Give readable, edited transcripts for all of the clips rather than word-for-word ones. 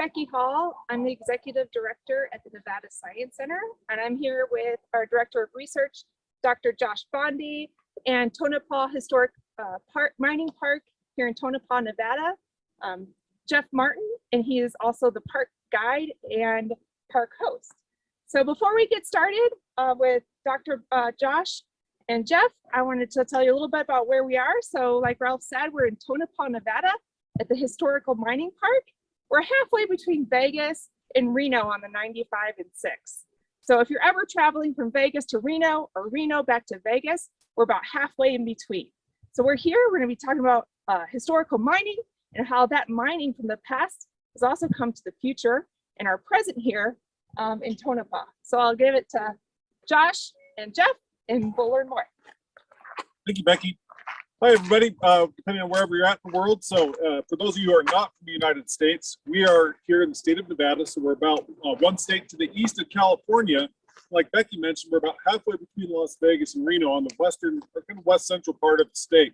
Becky Hall. I'm the Executive Director at the Nevada Science Center, and I'm here with our Director of Research, Dr. Josh Bondi, and Tonopah Historic Mining Park here in Tonopah, Nevada, Jeff Martin, and he is also the park guide and park host. So before we get started with Dr. Josh and Jeff, I wanted to tell you a little bit about where we are. So like Ralph said, we're in Tonopah, Nevada at the Historical Mining Park. We're halfway between Vegas and Reno on the 95 and 6. So if you're ever traveling from Vegas to Reno or Reno back to Vegas, we're about halfway in between. So we're here, we're gonna be talking about historical mining and how that mining from the past has also come to the future and are present here in Tonopah. So I'll give it to Josh and Jeff and we'll learn more. Thank you, Becky. Hi, everybody, depending on wherever you're at in the world. So for those of you who are not from the United States, we are here in the state of Nevada. So we're about one state to the east of California. Like Becky mentioned, we're about halfway between Las Vegas and Reno on the western, or kind of west central part of the state.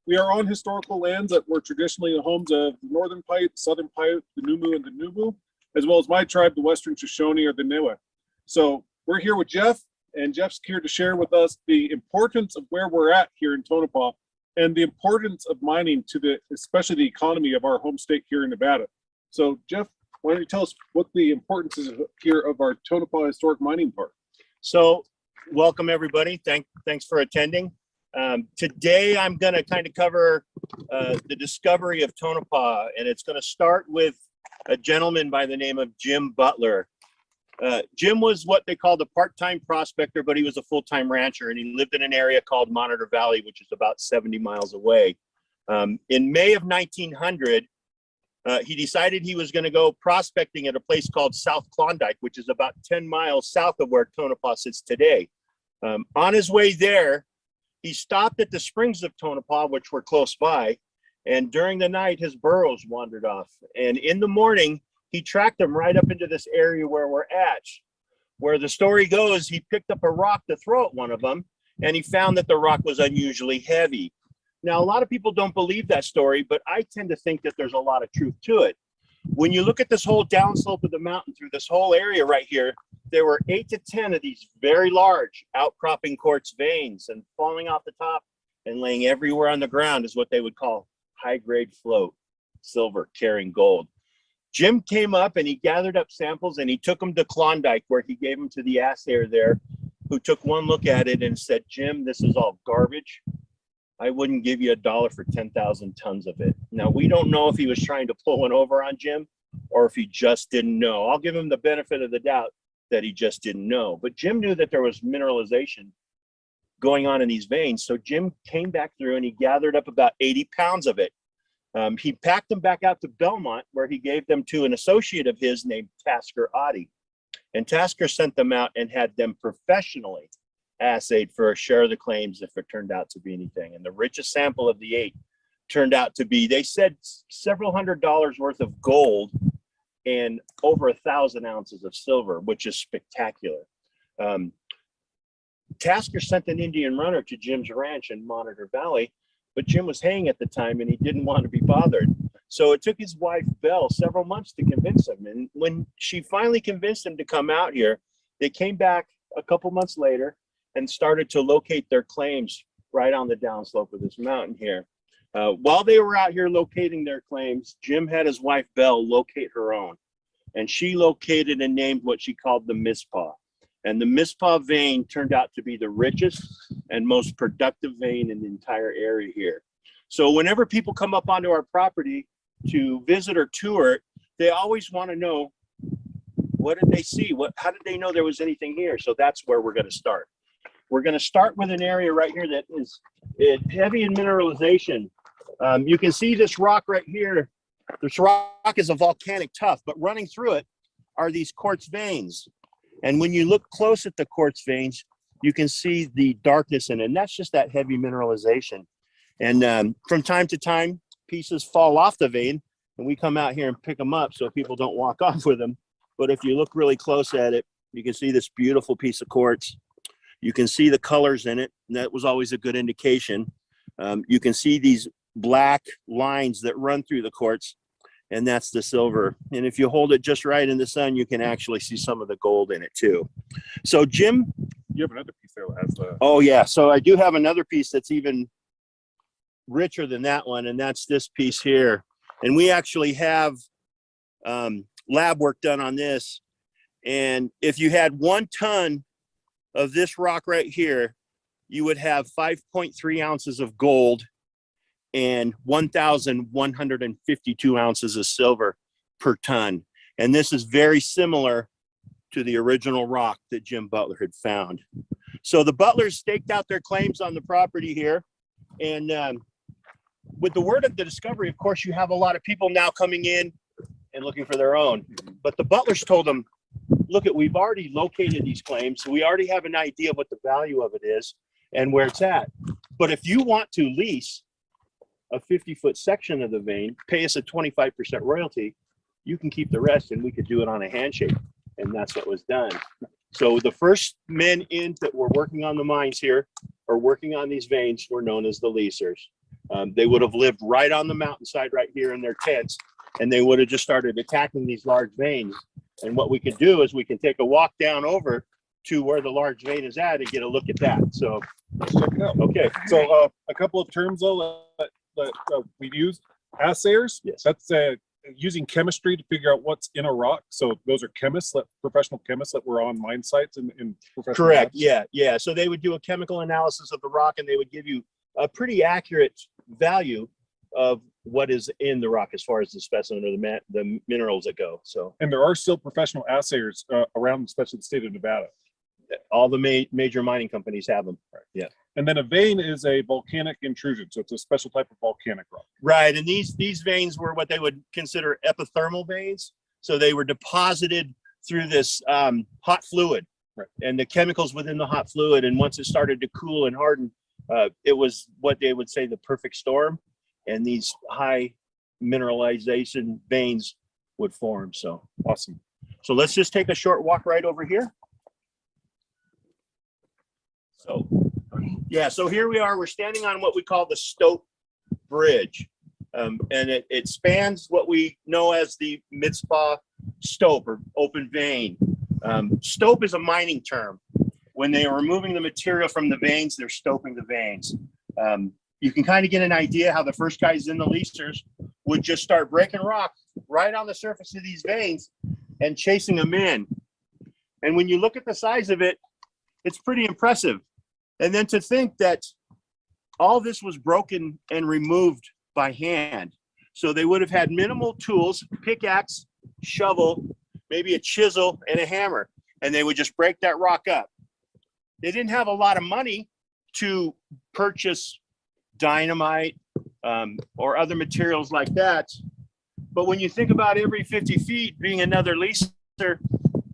We are on historical lands that were traditionally the homes of the Northern Paiute, Southern Paiute, the Numu, and the Nubu, as well as my tribe, the Western Shoshone or the Niwa. So we're here with Jeff. And Jeff's here to share with us the importance of where we're at here in Tonopah and the importance of mining to especially the economy of our home state here in Nevada. So Jeff, why don't you tell us what the importance is here of our Tonopah Historic Mining Park? So welcome everybody. Thanks for attending. Today I'm going to kind of cover the discovery of Tonopah, and it's going to start with a gentleman by the name of Jim Butler. Jim was what they called a part-time prospector, but he was a full-time rancher, and he lived in an area called Monitor Valley, which is about 70 miles away. In May of 1900, he decided he was going to go prospecting at a place called South Klondike, which is about 10 miles south of where Tonopah sits today. On his way there, he stopped at the springs of Tonopah, which were close by, and during the night, his burros wandered off. And in the morning, he tracked them right up into this area where we're at. Where the story goes, he picked up a rock to throw at one of them, and he found that the rock was unusually heavy. Now, a lot of people don't believe that story, but I tend to think that there's a lot of truth to it. When you look at this whole downslope of the mountain through this whole area right here, there were 8 to 10 of these very large outcropping quartz veins, and falling off the top and laying everywhere on the ground is what they would call high-grade float, silver carrying gold. Jim came up and he gathered up samples and he took them to Klondike, where he gave them to the assayer there, who took one look at it and said, "Jim, this is all garbage. I wouldn't give you $1 for 10,000 tons of it." Now, we don't know if he was trying to pull one over on Jim or if he just didn't know. I'll give him the benefit of the doubt that he just didn't know. But Jim knew that there was mineralization going on in these veins. So Jim came back through and he gathered up about 80 pounds of it. He packed them back out to Belmont, where he gave them to an associate of his named Tasker Oddie. And Tasker sent them out and had them professionally assayed for a share of the claims if it turned out to be anything. And the richest sample of the 8 turned out to be, they said, several $100s worth of gold and over 1,000 ounces of silver, which is spectacular. Tasker sent an Indian runner to Jim's ranch in Monitor Valley, but Jim was haying at the time and he didn't want to be bothered. So it took his wife, Belle, several months to convince him. And when she finally convinced him to come out here, they came back a couple months later and started to locate their claims right on the downslope of this mountain here. While they were out here locating their claims, Jim had his wife, Belle, locate her own. And she located and named what she called the Mizpah. And the Mizpah vein turned out to be the richest and most productive vein in the entire area here. So whenever people come up onto our property to visit or tour it, they always want to know, what did they see? How did they know there was anything here? So that's where we're going to start. We're going to start with an area right here that is heavy in mineralization. You can see this rock right here. This rock is a volcanic tuff, but running through it are these quartz veins. And when you look close at the quartz veins, you can see the darkness in it. And that's just that heavy mineralization. And from time to time, pieces fall off the vein, and we come out here and pick them up so people don't walk off with them. But if you look really close at it, you can see this beautiful piece of quartz. You can see the colors in it, and that was always a good indication. You can see these black lines that run through the quartz. and that's the silver. And if you hold it just right in the sun, you can actually see some of the gold in it too. So Jim, You have another piece there that has the. oh yeah, so I do have another piece that's even richer than that one, and that's this piece here. And we actually have lab work done on this. And if you had 1 ton of this rock right here, you would have 5.3 ounces of gold and 1,152 ounces of silver per ton. And this is very similar to the original rock that Jim Butler had found. So the Butlers staked out their claims on the property here. And with the word of the discovery, of course, you have a lot of people now coming in and looking for their own. But the Butlers told them, look, we've already located these claims. So we already have an idea of what the value of it is and where it's at. But if you want to lease a 50-foot section of the vein, pay us a 25% royalty, you can keep the rest and we could do it on a handshake. And that's what was done. So the first men in that were working on the mines here or working on these veins were known as the leasers. They would have lived right on the mountainside right here in their tents, and they would have just started attacking these large veins. And what we can do is we can take a walk down over to where the large vein is at and get a look at that. So Let's check it out. okay. So a couple of terms though that we've used. Assayers. Yes. That's using chemistry to figure out what's in a rock. So those are chemists, professional chemists that were on mine sites and in professional Correct. labs. Yeah. So they would do a chemical analysis of the rock, and they would give you a pretty accurate value of what is in the rock as far as the specimen or the minerals that go. So, And there are still professional assayers around, especially the state of Nevada. all the major mining companies have them. Right. Yeah. And then a vein is a volcanic intrusion. So it's a special type of volcanic rock. Right. And these veins were what they would consider epithermal veins. So they were deposited through this hot fluid. Right. And the chemicals within the hot fluid. And once it started to cool and harden, it was what they would say the perfect storm. And these high mineralization veins would form. So Awesome. So let's just take a short walk right over here. So, yeah, so here we are. We're standing on what we call the Stoke Bridge. And it spans what we know as the Mid-Spa stope or open vein. Stope is a mining term. When they are removing the material from the veins, they're stoping the veins. You can kind of get an idea how the first guys in the leasers would just start breaking rock right on the surface of these veins and chasing them in. And when you look at the size of it, it's pretty impressive. And then to think that all this was broken and removed by hand. So they would have had minimal tools, pickaxe, shovel, maybe a chisel and a hammer, and they would just break that rock up. They didn't have a lot of money to purchase dynamite or other materials like that. But when you think about every 50 feet being another leaser,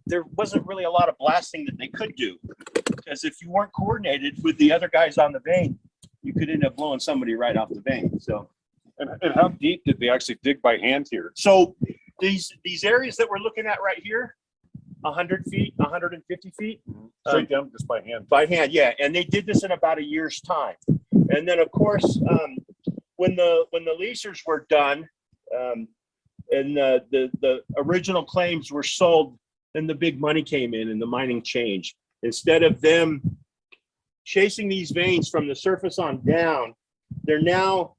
there wasn't really a lot of blasting that they could do. Because if you weren't coordinated with the other guys on the vein, you could end up blowing somebody right off the vein. So, And how deep did they actually dig by hand here? so these areas that we're looking at right here, 100 feet, 150 feet, Straight down just by hand. by hand, yeah. And they did this in about a year's time. And then, of course, when the leasers were done, and the original claims were sold, then the big money came in and the mining changed. Instead of them chasing these veins from the surface on down, they're now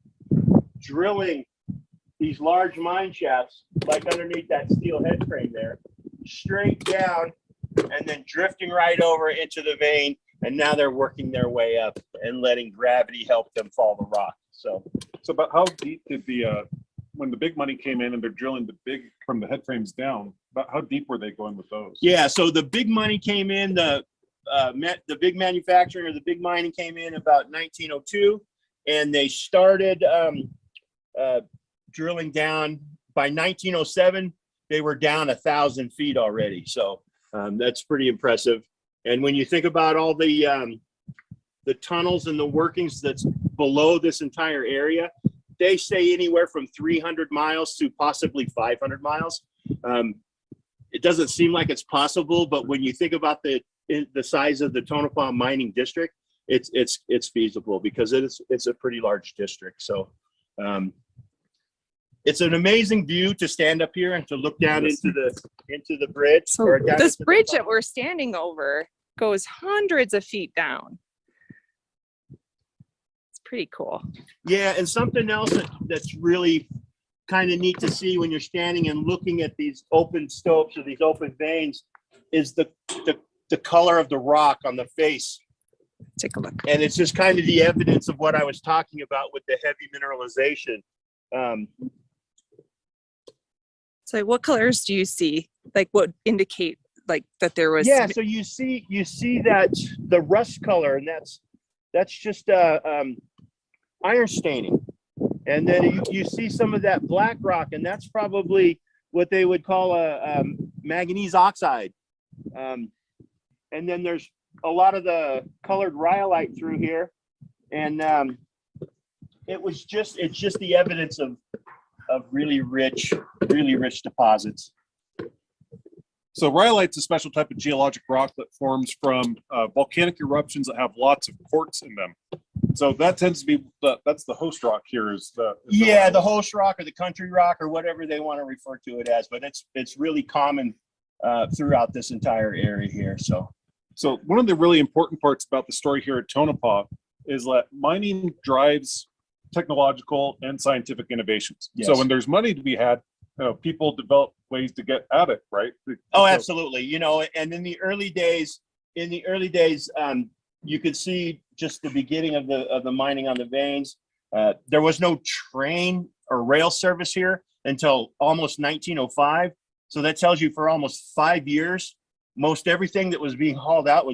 drilling these large mine shafts, like underneath that steel head frame there, straight down, and then drifting right over into the vein. And now they're working their way up and letting gravity help them fall the rock. So about how deep did when the big money came in and they're drilling from the head frames down, about how deep were they going with those? yeah, so the big money came in, the big manufacturing or the big mining came in about 1902, and they started drilling down. By 1907, they were down 1,000 feet already. So that's pretty impressive. And when you think about all the tunnels and the workings that's below this entire area, they say anywhere from 300 miles to possibly 500 miles. It doesn't seem like it's possible, but when you think about the size of the Tonopah mining district, it's feasible because it's a pretty large district. So, and it's an amazing view to stand up here and to look down into the bridge. So or down this into the bridge that tunnel. we're standing over goes hundreds of feet down. It's pretty cool. Yeah, and something else that's really kind of neat to see when you're standing and looking at these open stopes or these open veins is the color of the rock on the face. Take a look. And it's just kind of the evidence of what I was talking about with the heavy mineralization. So what colors do you see? Like what indicate like that there was? Yeah, so you see that the rust color, and that's just iron staining. And then you see some of that black rock, and that's probably what they would call a manganese oxide. And then there's a lot of the colored rhyolite through here, and it's just the evidence of really rich deposits. So rhyolite's a special type of geologic rock that forms from volcanic eruptions that have lots of quartz in them. So that tends to be that's the host rock here. The host rock or the country rock or whatever they want to refer to it as, but it's really common throughout this entire area here. So one of the really important parts about the story here at Tonopah is that mining drives technological and scientific innovations. Yes. So when there's money to be had, people develop ways to get at it, right? Oh, absolutely. And in the early days, you could see just the beginning of the mining on the veins. There was no train or rail service here until almost 1905. So that tells you for almost 5 years, most everything that was being hauled out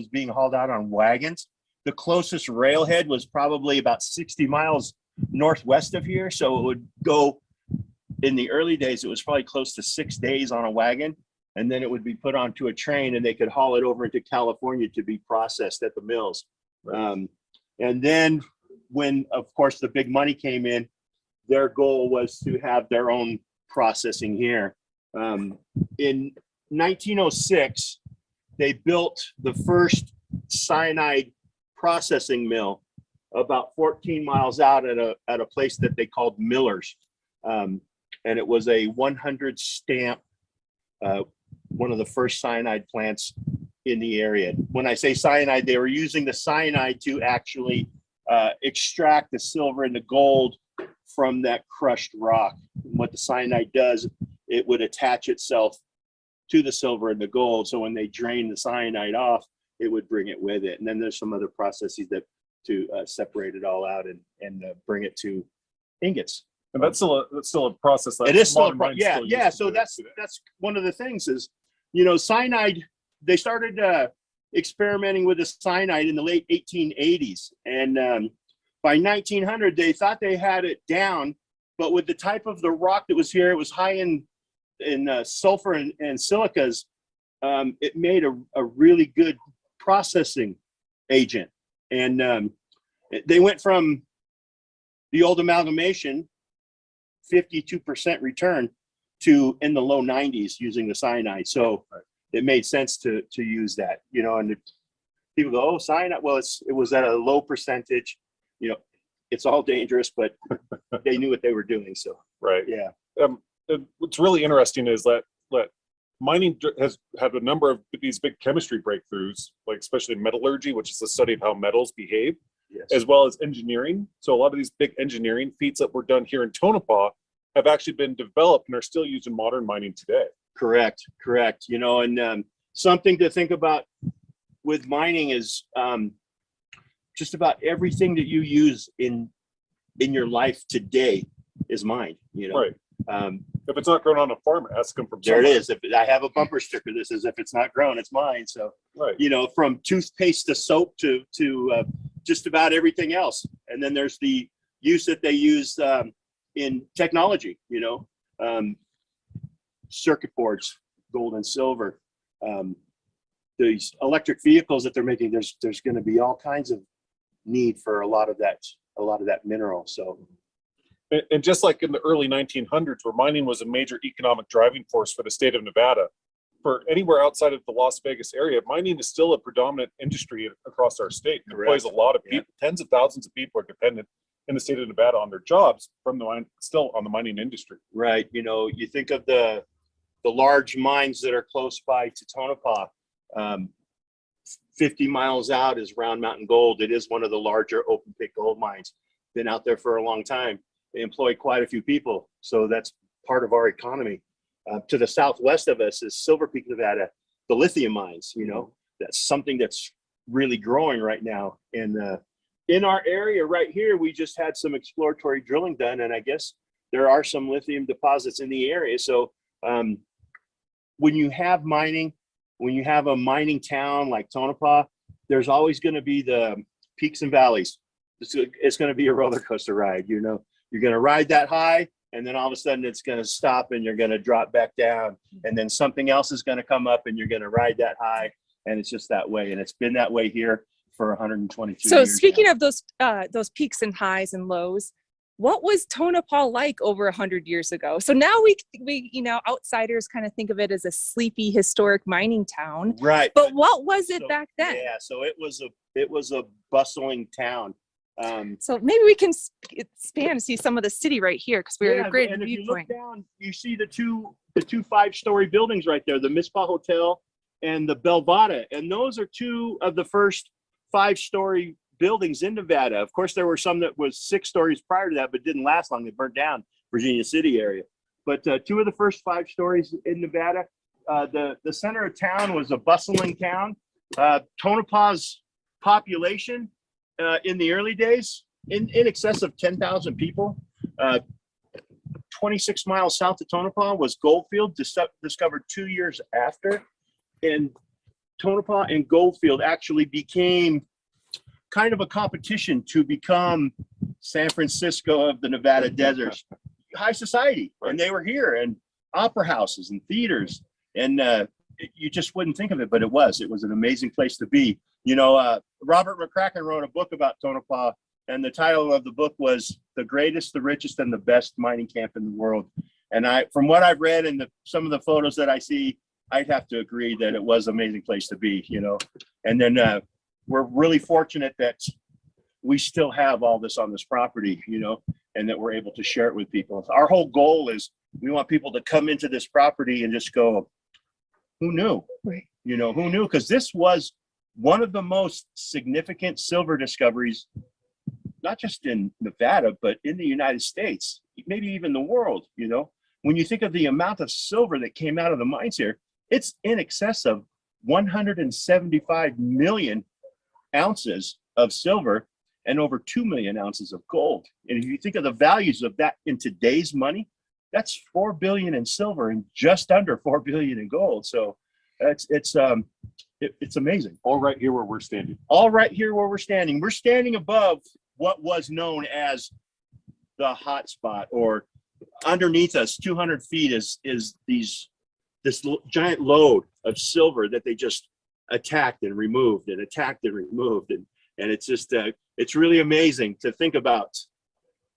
on wagons. The closest railhead was probably about 60 miles northwest of here. So it would go, in the early days, it was probably close to 6 days on a wagon. And then it would be put onto a train and they could haul it over into California to be processed at the mills. And then when, of course, the big money came in, their goal was to have their own processing here. In 1906, they built the first cyanide processing mill about 14 miles out at a place that they called Miller's. And it was a 100 stamp, one of the first cyanide plants in the area. When I say cyanide, they were using the cyanide to actually extract the silver and the gold from that crushed rock. And what the cyanide does, it would attach itself to the silver and the gold. So when they drain the cyanide off, it would bring it with it. And then there's some other processes to separate it all out and bring it to ingots. And that's still a process. That it is still yeah. So that's one of the things is, cyanide. They started experimenting with the cyanide in the late 1880s, and by 1900 they thought they had it down. But with the type of the rock that was here, it was high in sulfur and silicas. It made a really good processing agent, and they went from the old amalgamation 52% return to in the low 90s using the cyanide. So it made sense to use that, and people go, oh, cyanide. Well, it was at a low percentage, it's all dangerous, but they knew what they were doing. So, right. Yeah. What's really interesting is that mining has had a number of these big chemistry breakthroughs, like especially metallurgy, which is the study of how metals behave. Yes. As well as engineering. So a lot of these big engineering feats that were done here in Tonopah have actually been developed and are still used in modern mining today. Correct. And something to think about with mining is just about everything that you use in your life today is mined. Right. If it's not grown on a farm, it has to come from there. somewhere. It is. If I have a bumper sticker, this is if it's not grown, it's mine. So right. From toothpaste to soap to just about everything else. And then there's the use that they use in technology, circuit boards, gold and silver, these electric vehicles that they're making. There's going to be all kinds of need for a lot of that mineral. So, and just like in the early 1900s, where mining was a major economic driving force for the state of Nevada, for anywhere outside of the Las Vegas area, mining is still a predominant industry across our state. It employs a lot of people. Tens of thousands of people are dependent in the state of Nevada on their jobs from the mine, still on the mining industry. Right. You know, you think of the large mines that are close by to Tonopah. 50 miles out is Round Mountain Gold. It is one of the larger open pit gold mines. Been out there for a long time. They employ quite a few people. So that's part of our economy. To the southwest of us is Silver Peak, Nevada, the lithium mines. You know, that's something that's really growing right now. And in our area right here, we just had some exploratory drilling done, and I guess there are some lithium deposits in the area. So when you have mining, when you have a mining town like Tonopah, there's always going to be the peaks and valleys. It's going to be a roller coaster ride. You know, you're going to ride that high, and then all of a sudden it's going to stop and you're going to drop back down, and then something else is going to come up and you're going to ride that high. And it's just that way. And it's been that way here for 122 So years. speaking now. of those peaks and highs and lows, what was Tonopah like over 100 years ago? So now we you know, outsiders kind of think of it as a sleepy historic mining town. Right. But what was it So, back then? Yeah, so it was a bustling town. So maybe we can expand and see some of the city right here, because we're at a great and if you look viewpoint. down, you see the two 5-story buildings right there, the Mizpah Hotel and the Belvada, and those are two of the first 5-story buildings in Nevada. Of course, there were some that was 6 stories prior to that, but didn't last long. They burnt down Virginia City area. But two of the first 5 stories in Nevada. The center of town was a bustling town. Tonopah's population in the early days, in excess of 10,000 people. 26 miles south of Tonopah was Goldfield, discovered 2 years after. And Tonopah and Goldfield actually became kind of a competition to become San Francisco of the Nevada deserts. High society. And they were here, and opera houses and theaters. And you just wouldn't think of it, but it was an amazing place to be. You know, Robert McCracken wrote a book about Tonopah, and the title of the book was The Greatest, the Richest, and the Best Mining Camp in the World. And from what I've read and some of the photos that I see, I'd have to agree that it was an amazing place to be, you know. And then we're really fortunate that we still have all this on this property, you know, and that we're able to share it with people. Our whole goal is we want people to come into this property and just go, who knew? Right. You know, who knew? Because this was one of the most significant silver discoveries, not just in Nevada, but in the United States, maybe even the world. You know, when you think of the amount of silver that came out of the mines here, it's in excess of 175 million ounces of silver and over 2 million ounces of gold. And if you think of the values of that in today's money, that's 4 billion in silver and just under 4 billion in gold. So it's amazing. All right here where we're standing. All right here where we're standing. We're standing above what was known as the hot spot, or underneath us, 200 feet is this giant load of silver that they just attacked and removed and attacked and removed. And it's just, it's really amazing to think about,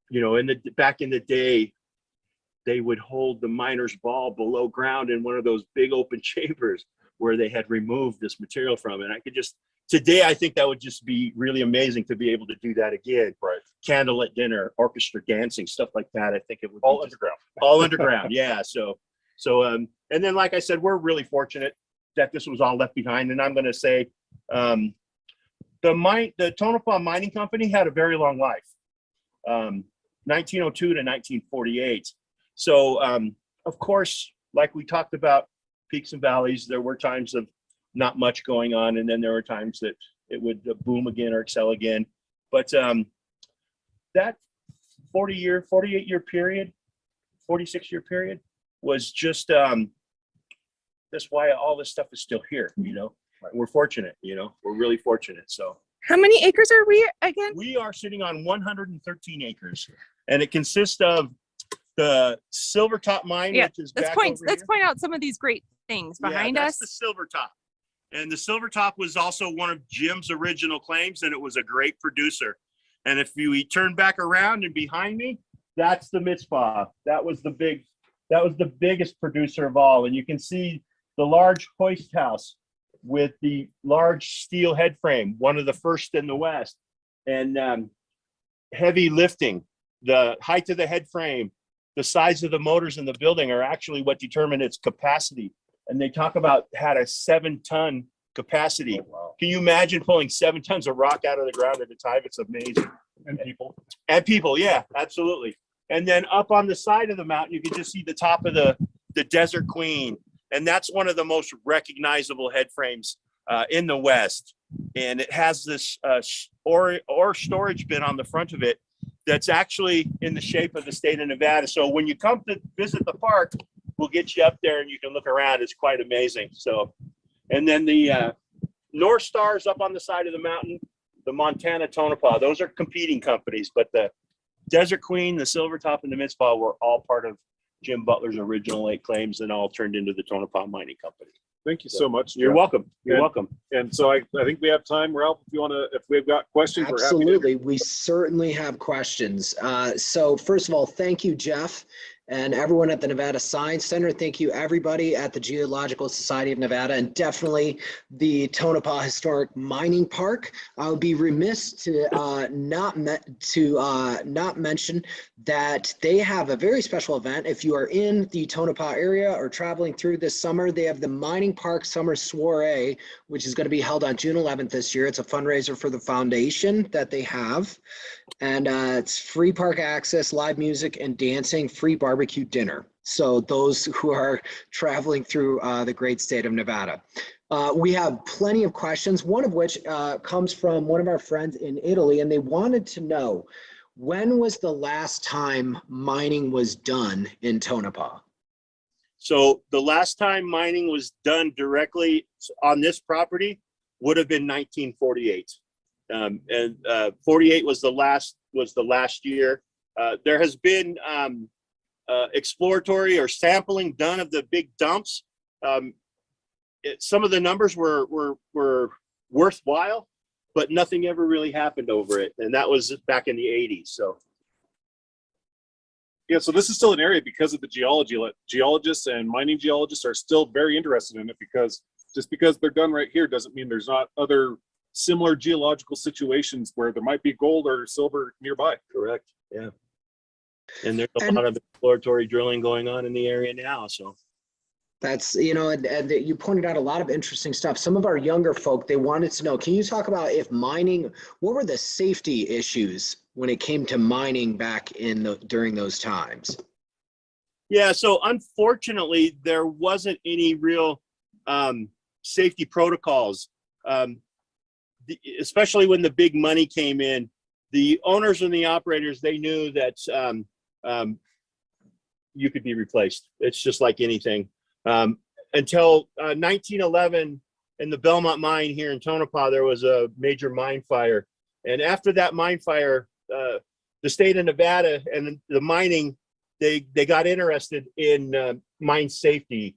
you know, back in the day, they would hold the miner's ball below ground in one of those big open chambers where they had removed this material from. And today, I think that would just be really amazing to be able to do that again. Right. Candlelit dinner, orchestra dancing, stuff like that. I think it would All be underground. all underground. Yeah. So, and then, like I said, we're really fortunate that this was all left behind. And I'm going to say, the Tonopah Mining Company had a very long life, 1902 to 1948. So, of course, like we talked about, peaks and valleys, there were times of not much going on, and then there were times that it would boom again or excel again. But that 48-year period, 46-year period was just, that's why all this stuff is still here, you know. We're fortunate, you know, we're really fortunate. So How many acres are we again? we are sitting on 113 acres, and it consists of the Silvertop mine, Yeah, which is Let's back point over let's here. point out some of these great things behind That's us. the Silvertop. And the Silvertop was also one of Jim's original claims, and it was a great producer. And if we turn back around and behind me, that's the Mizpah. That was the biggest producer of all. And you can see the large hoist house with the large steel head frame, one of the first in the West. And heavy lifting, the height of the head frame, the size of the motors in the building are actually what determine its capacity. And they talk about had a 7-ton capacity. Oh, wow. Can you imagine pulling 7 tons of rock out of the ground at a time? It's amazing. And people. And people, yeah, absolutely. And then up on the side of the mountain, you can just see the top of the Desert Queen. And that's one of the most recognizable head frames in the West. And it has this ore storage bin on the front of it that's actually in the shape of the state of Nevada. So when you come to visit the park, we'll get you up there and you can look around. It's quite amazing. So, and then the North Stars up on the side of the mountain, the Montana Tonopah, those are competing companies, but the Desert Queen, the Silvertop, and the Mitzvah were all part of Jim Butler's original 8 claims and all turned into the Tonopah Mining Company. Thank you so much. You're Jeff. welcome. You're And- welcome. And so I think we have time, Ralph, if you want to, if we've got questions, we're happy Absolutely. We certainly have questions. So first of all, thank you, Jeff, and everyone at the Nevada Science Center. Thank you, everybody at the Geological Society of Nevada, and definitely the Tonopah Historic Mining Park. I would be remiss to not mention that they have a very special event. If you are in the Tonopah area or traveling through this summer, they have the Mining Park Summer Soiree, which is going to be held on June 11th this year. It's a fundraiser for the foundation that they have. And it's free park access, live music and dancing, free barbecue dinner. So those who are traveling through the great state of Nevada. We have plenty of questions, one of which comes from one of our friends in Italy, and they wanted to know, when was the last time mining was done in Tonopah? So the last time mining was done directly on this property would have been 1948. And 48 was the last year. There has been exploratory or sampling done of the big dumps. Some of the numbers were worthwhile, but nothing ever really happened over it. And that was back in the 80s. So Yeah, so this is still an area because of the geology. Geologists and mining geologists are still very interested in it, because just because they're done right here doesn't mean there's not other similar geological situations where there might be gold or silver nearby. correct. Yeah. And there's a lot of exploratory drilling going on in the area now. So That's, and you pointed out a lot of interesting stuff. Some of our younger folk, they wanted to know, can you talk about if mining, what were the safety issues when it came to mining back during those times? yeah, so unfortunately, there wasn't any real safety protocols, especially when the big money came in. The owners and the operators, they knew that you could be replaced. It's just like anything. Until 1911, in the Belmont mine here in Tonopah, there was a major mine fire. And after that mine fire, the state of Nevada and the mining, they got interested in mine safety.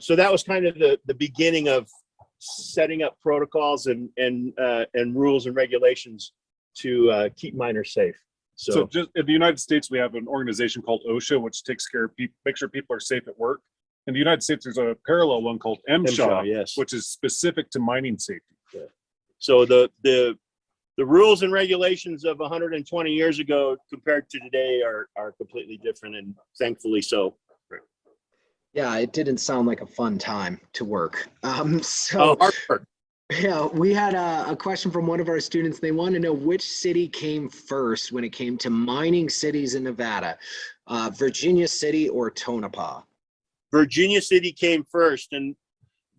So that was kind of the beginning of setting up protocols and rules and regulations to keep miners safe. So just in the United States, we have an organization called OSHA, which takes care of people, make sure people are safe at work. In the United States, there's a parallel one called MSHA, yes. which is specific to mining safety. So the rules and regulations of 120 years ago compared to today are completely different, and thankfully so. Yeah, it didn't sound like a fun time to work. Hard work. Yeah, we had a question from one of our students. They want to know which city came first when it came to mining cities in Nevada, Virginia City or Tonopah? Virginia City came first, and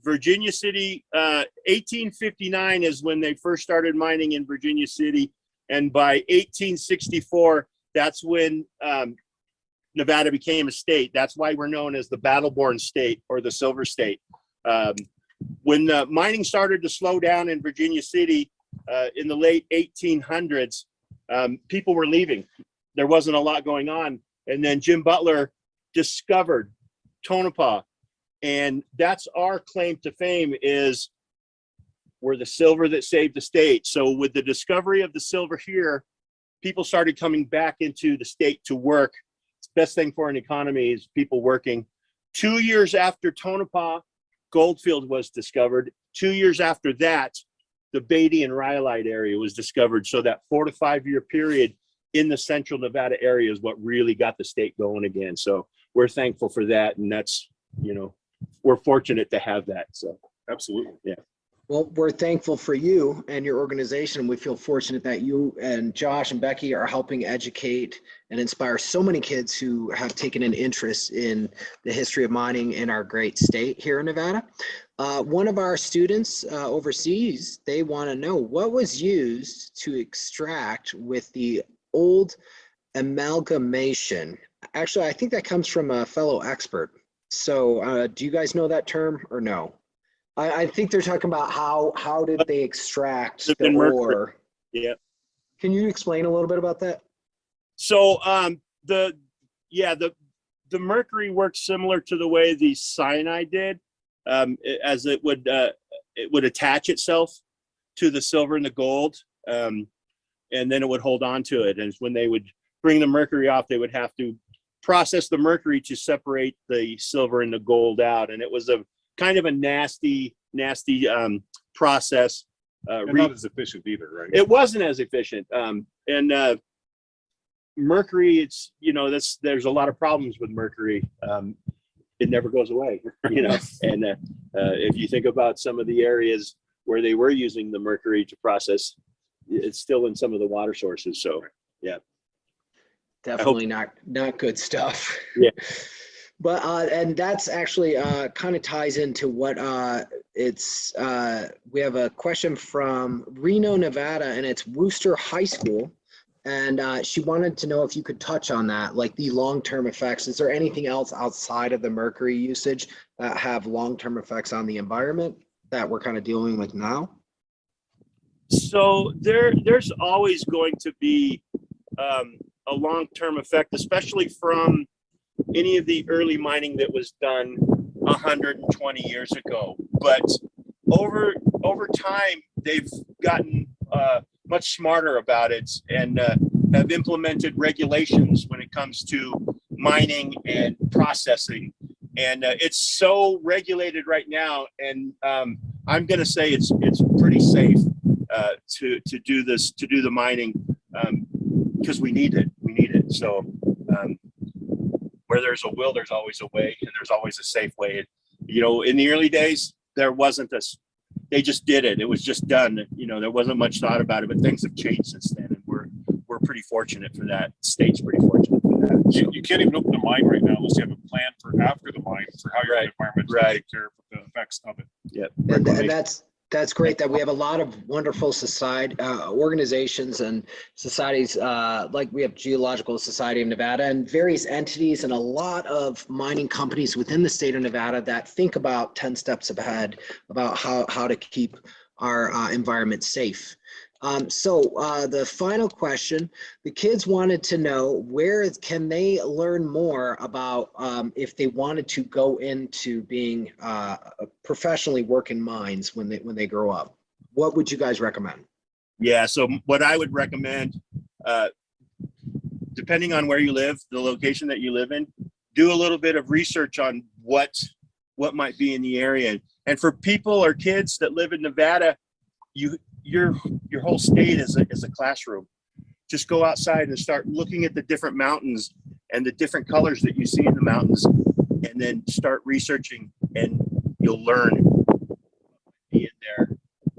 Virginia City, 1859 is when they first started mining in Virginia City. And by 1864, that's when Nevada became a state. That's why we're known as the Battle-Born State or the Silver State. When the mining started to slow down in Virginia City in the late 1800s, people were leaving. There wasn't a lot going on. And then Jim Butler discovered Tonopah. And that's our claim to fame, is we're the silver that saved the state. So with the discovery of the silver here, people started coming back into the state to work. It's the best thing for an economy is people working. 2 years after Tonopah, Goldfield was discovered. 2 years after that, the Beatty and Rhyolite area was discovered. So that 4 to 5 year period, in the central Nevada area is what really got the state going again. So we're thankful for that. And that's, you know, we're fortunate to have that. So Absolutely. yeah. Well, we're thankful for you and your organization. We feel fortunate that you and Josh and Becky are helping educate and inspire so many kids who have taken an interest in the history of mining in our great state here in Nevada. One of our students overseas, they want to know what was used to extract with the old amalgamation. Actually, I think that comes from a fellow expert. So do you guys know that term or no? I think they're talking about how did they extract the ore? Yeah. Can you explain a little bit about that? So the mercury works similar to the way the cyanide did, as it would attach itself to the silver and the gold, and then it would hold on to it. And when they would bring the mercury off, they would have to process the mercury to separate the silver and the gold out. And it was a kind of a nasty process. And not as efficient either, right? It wasn't as efficient. Mercury, it's, you know, there's a lot of problems with mercury. It never goes away, you know. And if you think about some of the areas where they were using the mercury to process, it's still in some of the water sources. So yeah. Definitely not good stuff. Yeah. But and that's actually kind of ties into what we have a question from Reno, Nevada, and it's Wooster High School. And she wanted to know if you could touch on that, like the long-term effects. Is there anything else outside of the mercury usage that have long-term effects on the environment that we're kind of dealing with now? So there's always going to be a long-term effect, especially from any of the early mining that was done 120 years ago. But over time, they've gotten much smarter about it and have implemented regulations when it comes to mining and processing. And it's so regulated right now. And I'm going to say it's pretty safe to do this, to do the mining, because we need it. We need it. So where there's a will, there's always a way, and there's always a safe way. You know, in the early days, there wasn't this. They just did it. It was just done. You know, there wasn't much thought about it, but things have changed since then, and we're pretty fortunate for that. The state's pretty fortunate for that. So. You can't even open a mine right now unless you have a plan for after the mine for how your environment will take care of the effects of it. Yeah, and that's great that we have a lot of wonderful society organizations and societies, like we have Geological Society of Nevada and various entities and a lot of mining companies within the state of Nevada that think about 10 steps ahead about how to keep our environment safe. So the final question, the kids wanted to know where can they learn more about if they wanted to go into being professionally work in mines when they grow up. What would you guys recommend? Yeah, so what I would recommend, depending on where you live, the location that you live in, do a little bit of research on what might be in the area. And for people or kids that live in Nevada, your whole state is a classroom. Just go outside and start looking at the different mountains and the different colors that you see in the mountains, and then start researching, and you'll learn be in there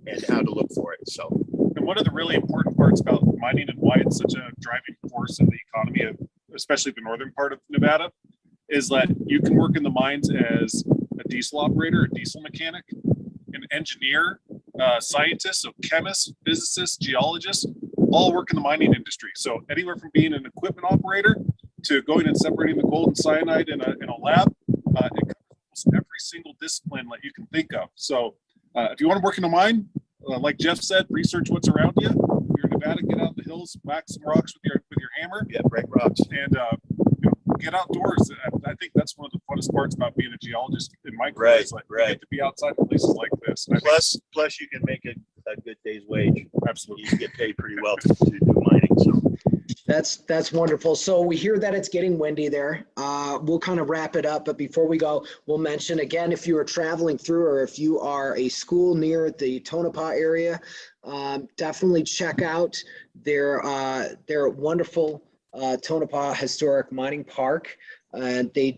and how to look for it. So, and one of the really important parts about mining and why it's such a driving force in the economy of especially the northern part of Nevada is that you can work in the mines as a diesel operator, a diesel mechanic, an engineer, scientists, so chemists, physicists, geologists, all work in the mining industry. So anywhere from being an equipment operator to going and separating the gold and cyanide in a lab, it covers almost every single discipline that you can think of. So if you want to work in a mine, like Jeff said, research what's around you. If you're in Nevada, get out in the hills, whack some rocks with your hammer. Yeah, break rocks. And get outdoors. I think that's one of the funnest parts about being a geologist in my career. Right, is like right. You get to be outside of places like this. Plus you can make a good day's wage. Absolutely. You get paid pretty well to do mining. So That's wonderful. So we hear that it's getting windy there. We'll kind of wrap it up, but before we go, we'll mention again, if you are traveling through or if you are a school near the Tonopah area, definitely check out their wonderful Tonopah Historic Mining Park. And they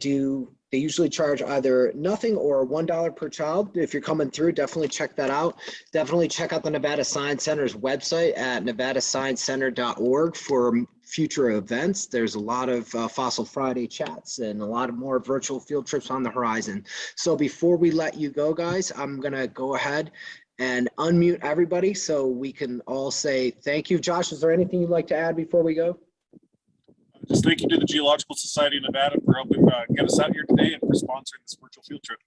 usually charge either nothing or $1 per child. If you're coming through, definitely check that out. Definitely check out the Nevada Science Center's website at nevadasciencecenter.org for future events. There's a lot of Fossil Friday chats and a lot of more virtual field trips on the horizon. So before we let you go, guys, I'm gonna go ahead and unmute everybody so we can all say thank you. Josh, is there anything you'd like to add before we go? Just thank you to the Geological Society of Nevada for helping get us out here today and for sponsoring this virtual field trip.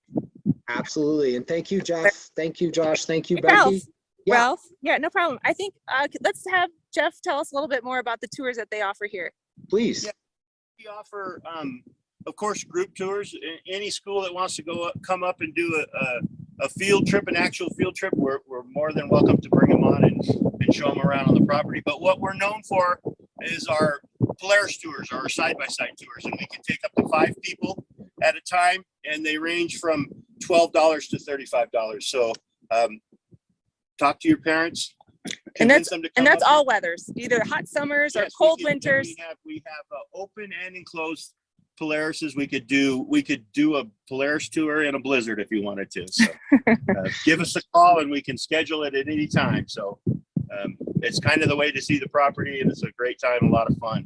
Absolutely. And thank you, Jeff. Thank you, Josh. Thank you, Ralph, Becky. Yeah. Ralph, yeah, no problem. I think let's have Jeff tell us a little bit more about the tours that they offer here. Please. Yeah. We offer, of course, group tours. Any school that wants to come up and do a field trip, an actual field trip, we're more than welcome to bring them on and show them around on the property. But what we're known for is our Polaris tours, our side-by-side tours, and we can take up to 5 people at a time, and they range from $12 to $35. So talk to your parents, convince them to come. And that's up all weathers, either hot summers or Yes, cold we winters. We have open and enclosed Polarises. We could do a Polaris tour in a blizzard if you wanted to. So give us a call and we can schedule it at any time. So it's kind of the way to see the property, and it's a great time, a lot of fun.